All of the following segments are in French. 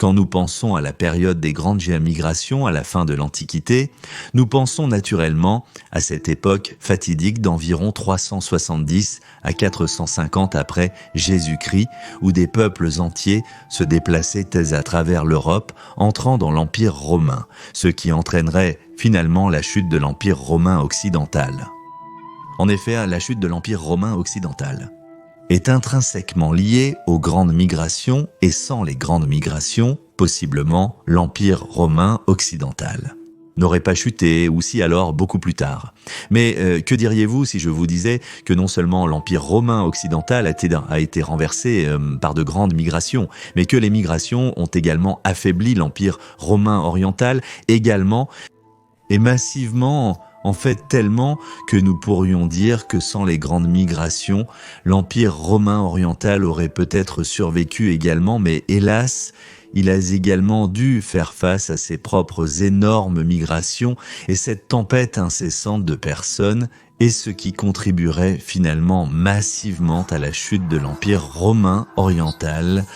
Quand nous pensons à la période des grandes migrations à la fin de l'Antiquité, nous pensons naturellement à cette époque fatidique d'environ 370 à 450 après Jésus-Christ, où des peuples entiers se déplaçaient à travers l'Europe, entrant dans l'Empire romain, ce qui entraînerait finalement la chute de l'Empire romain occidental. En effet, la chute de l'Empire romain occidental est intrinsèquement liée aux grandes migrations et sans les grandes migrations, possiblement l'Empire romain occidental n'aurait pas chuté, ou si alors beaucoup plus tard. Mais que diriez-vous si je vous disais que non seulement l'Empire romain occidental a été renversé par de grandes migrations, mais que les migrations ont également affaibli l'Empire romain oriental également et massivement, en fait tellement que nous pourrions dire que sans les grandes migrations, l'Empire romain oriental aurait peut-être survécu également, mais hélas, il a également dû faire face à ses propres énormes migrations et cette tempête incessante de personnes est ce qui contribuerait finalement massivement à la chute de l'Empire romain oriental.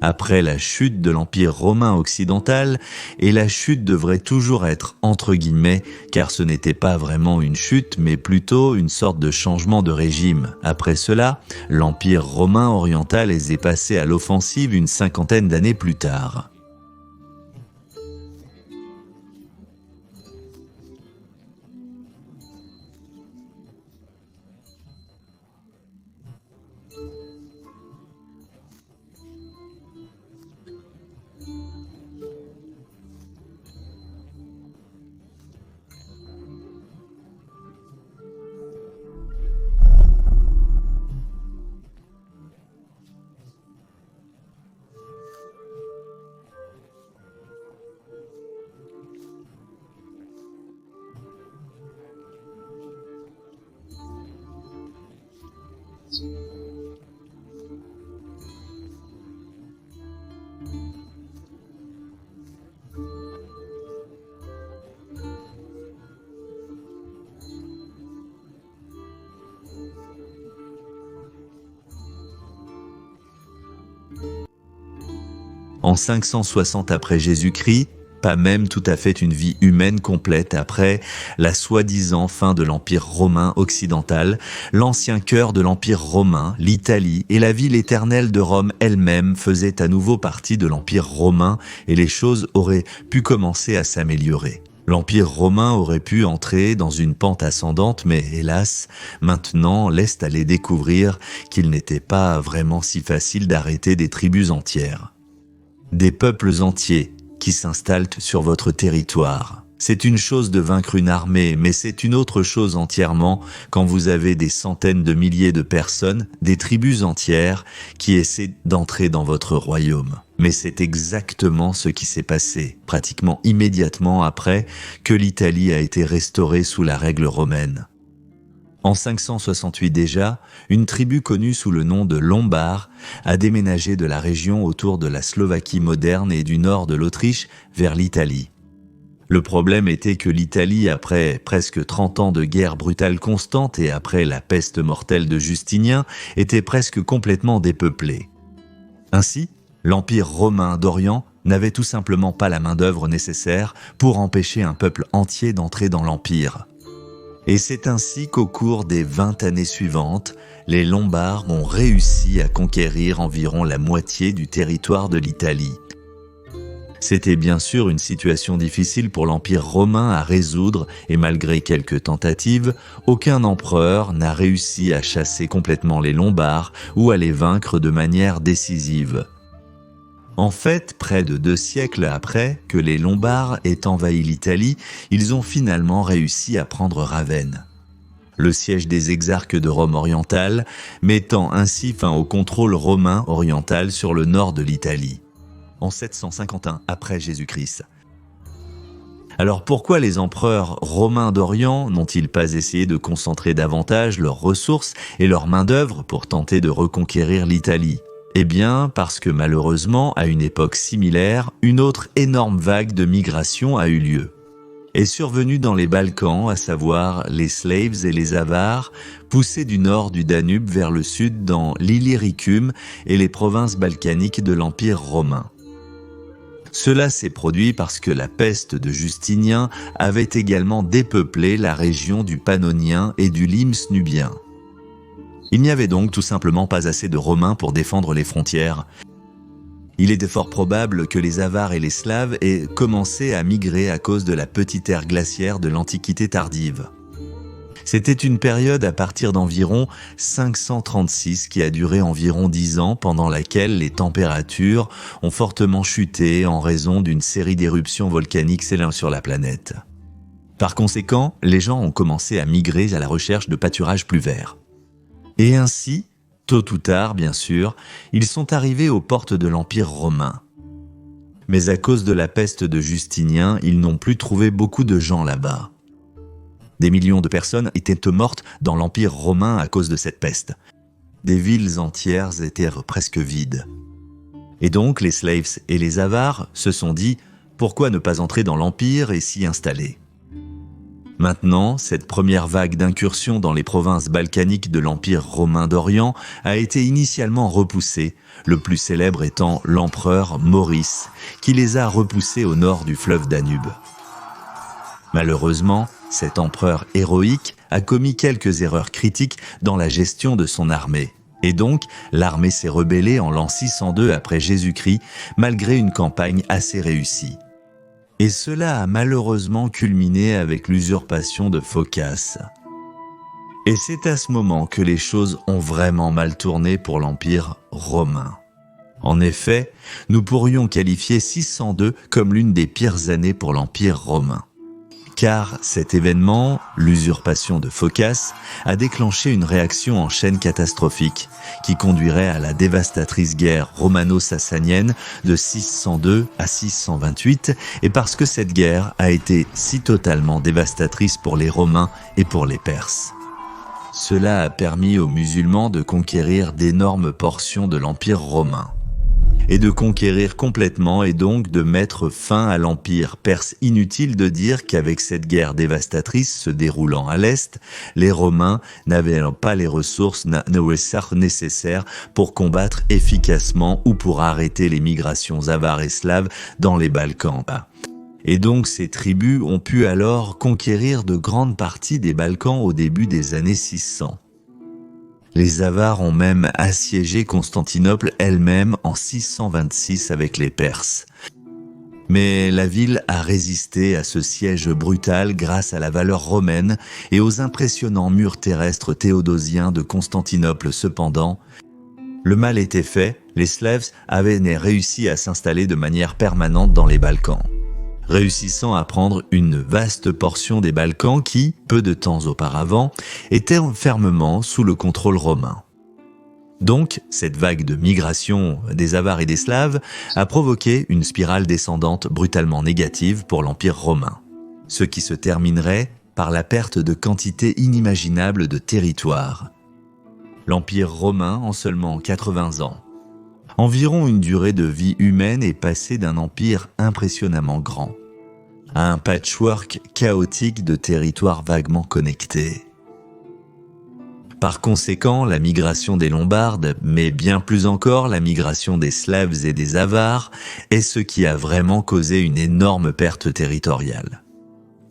Après la chute de l'Empire romain occidental, et la chute devrait toujours être entre guillemets, car ce n'était pas vraiment une chute, mais plutôt une sorte de changement de régime. Après cela, l'Empire romain oriental est passé à l'offensive une cinquantaine d'années plus tard. En 560 après Jésus-Christ, pas même tout à fait une vie humaine complète après la soi-disant fin de l'Empire romain occidental, l'ancien cœur de l'Empire romain, l'Italie et la ville éternelle de Rome elle-même faisaient à nouveau partie de l'Empire romain et les choses auraient pu commencer à s'améliorer. L'Empire romain aurait pu entrer dans une pente ascendante, mais hélas, maintenant laisse aller découvrir qu'il n'était pas vraiment si facile d'arrêter des tribus entières. Des peuples entiers qui s'installent sur votre territoire. C'est une chose de vaincre une armée, mais c'est une autre chose entièrement quand vous avez des centaines de milliers de personnes, des tribus entières qui essaient d'entrer dans votre royaume. Mais c'est exactement ce qui s'est passé, pratiquement immédiatement après que l'Italie a été restaurée sous la règle romaine. En 568 déjà, une tribu connue sous le nom de Lombards a déménagé de la région autour de la Slovaquie moderne et du nord de l'Autriche vers l'Italie. Le problème était que l'Italie, après presque 30 ans de guerre brutale constante et après la peste mortelle de Justinien, était presque complètement dépeuplée. Ainsi, l'Empire romain d'Orient n'avait tout simplement pas la main-d'œuvre nécessaire pour empêcher un peuple entier d'entrer dans l'Empire. Et c'est ainsi qu'au cours des 20 années suivantes, les Lombards ont réussi à conquérir environ la moitié du territoire de l'Italie. C'était bien sûr une situation difficile pour l'Empire romain à résoudre et malgré quelques tentatives, aucun empereur n'a réussi à chasser complètement les Lombards ou à les vaincre de manière décisive. En fait, près de 2 siècles après que les Lombards aient envahi l'Italie, ils ont finalement réussi à prendre Ravenne, le siège des exarques de Rome orientale, mettant ainsi fin au contrôle romain oriental sur le nord de l'Italie, en 751 après Jésus-Christ. Alors pourquoi les empereurs romains d'Orient n'ont-ils pas essayé de concentrer davantage leurs ressources et leur main-d'œuvre pour tenter de reconquérir l'Italie ? Eh bien, parce que malheureusement, à une époque similaire, une autre énorme vague de migration a eu lieu. est survenue dans les Balkans, à savoir les Slaves et les Avars, poussés du nord du Danube vers le sud dans l'Illyricum et les provinces balkaniques de l'Empire romain. Cela s'est produit parce que la peste de Justinien avait également dépeuplé la région du Pannonien et du Limes nubien. Il n'y avait donc tout simplement pas assez de Romains pour défendre les frontières. Il était fort probable que les Avars et les Slaves aient commencé à migrer à cause de la petite ère glaciaire de l'Antiquité tardive. C'était une période à partir d'environ 536 qui a duré environ 10 ans, pendant laquelle les températures ont fortement chuté en raison d'une série d'éruptions volcaniques s'élançant sur la planète. Par conséquent, les gens ont commencé à migrer à la recherche de pâturages plus verts. Et ainsi, tôt ou tard, bien sûr, ils sont arrivés aux portes de l'Empire romain. Mais à cause de la peste de Justinien, ils n'ont plus trouvé beaucoup de gens là-bas. Des millions de personnes étaient mortes dans l'Empire romain à cause de cette peste. Des villes entières étaient presque vides. Et donc, les Slaves et les Avars se sont dit « Pourquoi ne pas entrer dans l'Empire et s'y installer ?» Maintenant, cette première vague d'incursion dans les provinces balkaniques de l'Empire romain d'Orient a été initialement repoussée, le plus célèbre étant l'empereur Maurice, qui les a repoussés au nord du fleuve Danube. Malheureusement, cet empereur héroïque a commis quelques erreurs critiques dans la gestion de son armée. Et donc, l'armée s'est rebellée en l'an 602 après Jésus-Christ, malgré une campagne assez réussie. Et cela a malheureusement culminé avec l'usurpation de Phocas. Et c'est à ce moment que les choses ont vraiment mal tourné pour l'Empire romain. En effet, nous pourrions qualifier 602 comme l'une des pires années pour l'Empire romain. Car cet événement, l'usurpation de Phocas, a déclenché une réaction en chaîne catastrophique qui conduirait à la dévastatrice guerre romano-sassanienne de 602 à 628, et parce que cette guerre a été si totalement dévastatrice pour les Romains et pour les Perses. Cela a permis aux musulmans de conquérir d'énormes portions de l'Empire romain, et de conquérir complètement et donc de mettre fin à l'Empire perse. Inutile de dire qu'avec cette guerre dévastatrice se déroulant à l'Est, les Romains n'avaient pas les ressources nécessaires pour combattre efficacement ou pour arrêter les migrations avares et slaves dans les Balkans. Et donc ces tribus ont pu alors conquérir de grandes parties des Balkans au début des années 600. Les Avars ont même assiégé Constantinople elle-même en 626 avec les Perses. Mais la ville a résisté à ce siège brutal grâce à la valeur romaine et aux impressionnants murs terrestres théodosiens de Constantinople. Cependant, le mal était fait, les Slaves avaient réussi à s'installer de manière permanente dans les Balkans, réussissant à prendre une vaste portion des Balkans qui, peu de temps auparavant, étaient fermement sous le contrôle romain. Donc, cette vague de migration des Avars et des Slaves a provoqué une spirale descendante brutalement négative pour l'Empire romain, ce qui se terminerait par la perte de quantités inimaginables de territoires. L'Empire romain, en seulement 80 ans, environ une durée de vie humaine, est passée d'un empire impressionnamment grand à un patchwork chaotique de territoires vaguement connectés. Par conséquent, la migration des Lombardes, mais bien plus encore la migration des Slaves et des Avars, est ce qui a vraiment causé une énorme perte territoriale.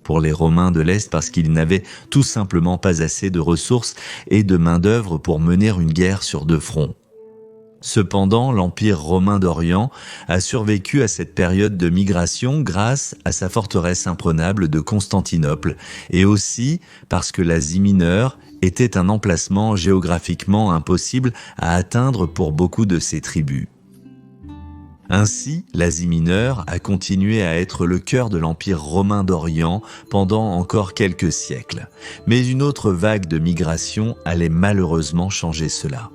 Pour les Romains de l'Est, parce qu'ils n'avaient tout simplement pas assez de ressources et de main-d'œuvre pour mener une guerre sur deux fronts. Cependant, l'Empire romain d'Orient a survécu à cette période de migration grâce à sa forteresse imprenable de Constantinople et aussi parce que l'Asie mineure était un emplacement géographiquement impossible à atteindre pour beaucoup de ces tribus. Ainsi, l'Asie mineure a continué à être le cœur de l'Empire romain d'Orient pendant encore quelques siècles, mais une autre vague de migration allait malheureusement changer cela.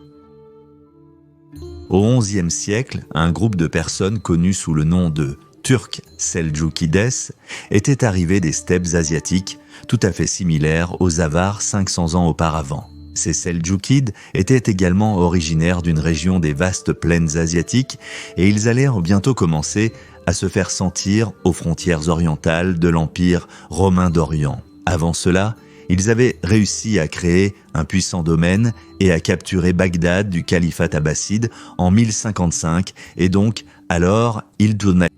Au XIe siècle, un groupe de personnes connues sous le nom de Turcs Seldjoukides était arrivé des steppes asiatiques, tout à fait similaires aux Avars 500 ans auparavant. Ces Seldjoukides étaient également originaires d'une région des vastes plaines asiatiques et ils allaient bientôt commencer à se faire sentir aux frontières orientales de l'Empire romain d'Orient. Avant cela, ils avaient réussi à créer un puissant domaine et à capturer Bagdad du califat abbasside en 1055 et donc alors ils tournaient.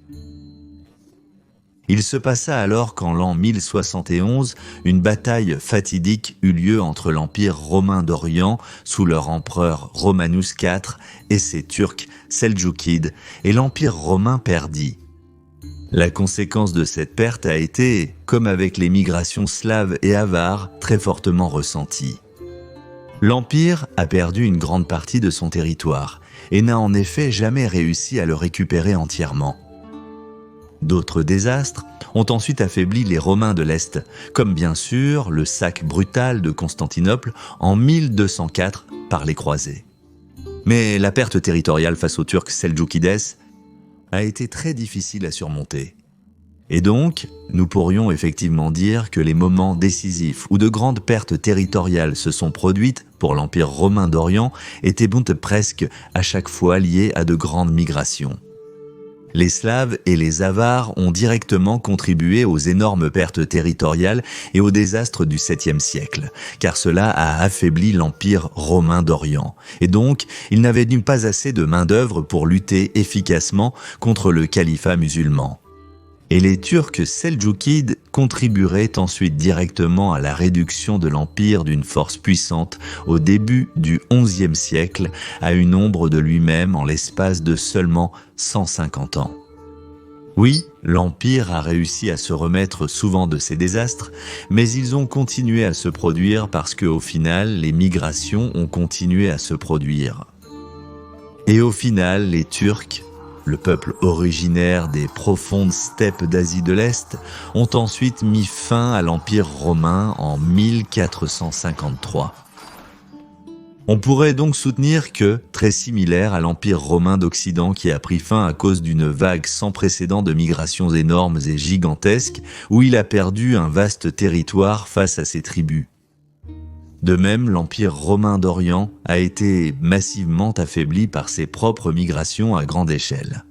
Il se passa alors qu'en l'an 1071, une bataille fatidique eut lieu entre l'Empire romain d'Orient, sous leur empereur Romanus IV, et ses Turcs seldjoukides, et l'Empire romain perdit. La conséquence de cette perte a été, comme avec les migrations slaves et avares, très fortement ressentie. L'Empire a perdu une grande partie de son territoire, et n'a en effet jamais réussi à le récupérer entièrement. D'autres désastres ont ensuite affaibli les Romains de l'Est, comme bien sûr le sac brutal de Constantinople en 1204 par les croisés. Mais la perte territoriale face aux Turcs seldjoukides a été très difficile à surmonter. Et donc, nous pourrions effectivement dire que les moments décisifs où de grandes pertes territoriales se sont produites pour l'Empire romain d'Orient étaient presque à chaque fois liés à de grandes migrations. Les Slaves et les Avares ont directement contribué aux énormes pertes territoriales et aux désastres du 7e siècle, car cela a affaibli l'Empire romain d'Orient. Et donc, il n'avait pas assez de main-d'œuvre pour lutter efficacement contre le califat musulman. Et les Turcs seldjoukides contribueraient ensuite directement à la réduction de l'empire d'une force puissante au début du XIe siècle à une ombre de lui-même en l'espace de seulement 150 ans. Oui, l'empire a réussi à se remettre souvent de ses désastres, mais ils ont continué à se produire parce qu'au final, les migrations ont continué à se produire. Et au final, les Turcs, le peuple originaire des profondes steppes d'Asie de l'Est, ont ensuite mis fin à l'Empire romain en 1453. On pourrait donc soutenir que, très similaire à l'Empire romain d'Occident qui a pris fin à cause d'une vague sans précédent de migrations énormes et gigantesques, où il a perdu un vaste territoire face à ses tribus. De même, l'Empire romain d'Orient a été massivement affaibli par ses propres migrations à grande échelle.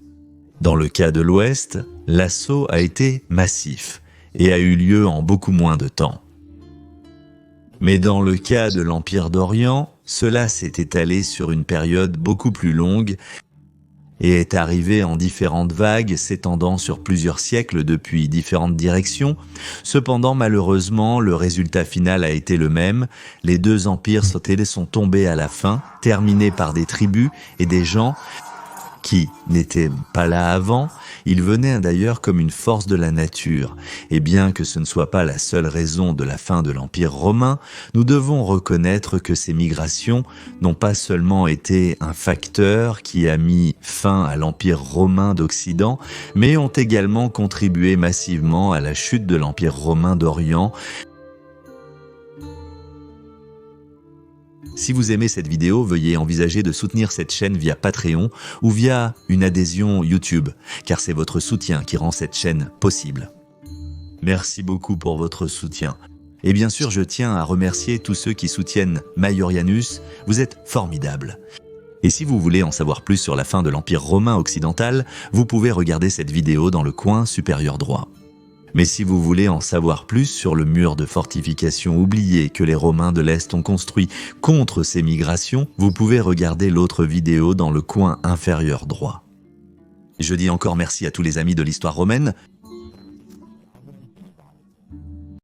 Dans le cas de l'Ouest, l'assaut a été massif et a eu lieu en beaucoup moins de temps. Mais dans le cas de l'Empire d'Orient, cela s'est étalé sur une période beaucoup plus longue et est arrivé en différentes vagues s'étendant sur plusieurs siècles depuis différentes directions. Cependant, malheureusement, le résultat final a été le même. Les deux empires sont tombés à la fin, terminés par des tribus et des gens qui n'étaient pas là avant. Ils venaient d'ailleurs comme une force de la nature. Et bien que ce ne soit pas la seule raison de la fin de l'Empire romain, nous devons reconnaître que ces migrations n'ont pas seulement été un facteur qui a mis fin à l'Empire romain d'Occident, mais ont également contribué massivement à la chute de l'Empire romain d'Orient. Si vous aimez cette vidéo, veuillez envisager de soutenir cette chaîne via Patreon ou via une adhésion YouTube, car c'est votre soutien qui rend cette chaîne possible. Merci beaucoup pour votre soutien. Et bien sûr, je tiens à remercier tous ceux qui soutiennent Maiorianus, vous êtes formidables. Et si vous voulez en savoir plus sur la fin de l'Empire romain occidental, vous pouvez regarder cette vidéo dans le coin supérieur droit. Mais si vous voulez en savoir plus sur le mur de fortification oublié que les Romains de l'Est ont construit contre ces migrations, vous pouvez regarder l'autre vidéo dans le coin inférieur droit. Je dis encore merci à tous les amis de l'histoire romaine.